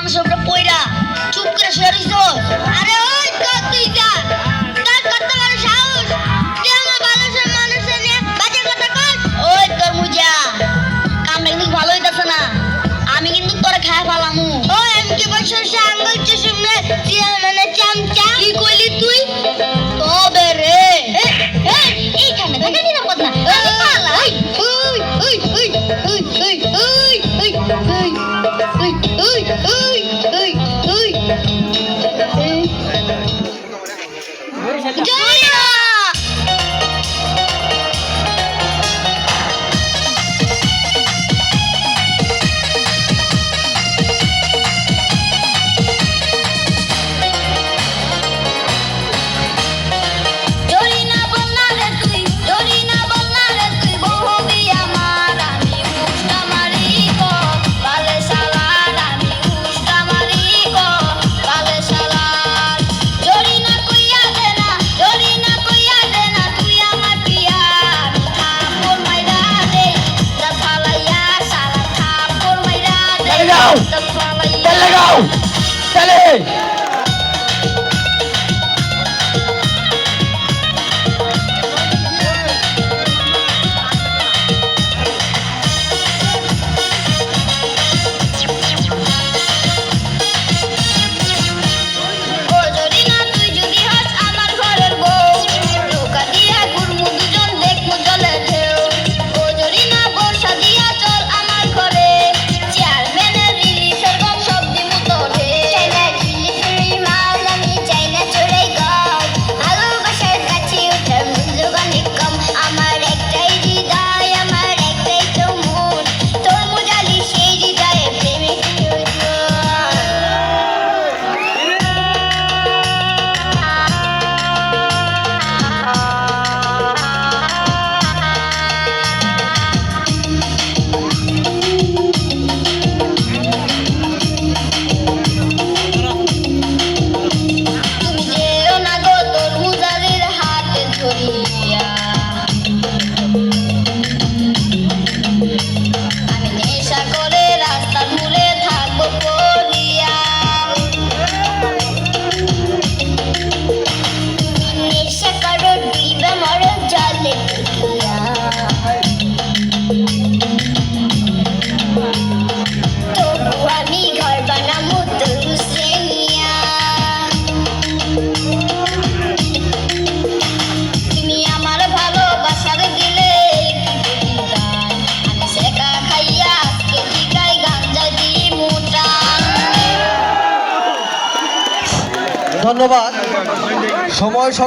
বাতাস উপরে পয়রা চুপ করে শুয়ে রইছ। আরে ওই কত তুই যা তোর কত বড় সাহস, তুই আমার ভালোবাসার মানুষের নিয়ে বাজে কথা কস। ওই তোর মুজা কামটা কিন্তু ভালো হইতাছে না, আমি কিন্তু তোরে খায় ফেলামু। ওই আমি কি বছর আঙ্গুল চুষুমনে মানে চামচা কি কইলি তুই? তবে রে এইখানে থেকে নিরাপদ না, পালা। ওই ওই ওই ওই ওই ওই ওই ওই ওই ওই ওই ওই ওই জয়রা चले जाओ चले ধন্যবাদ। সময়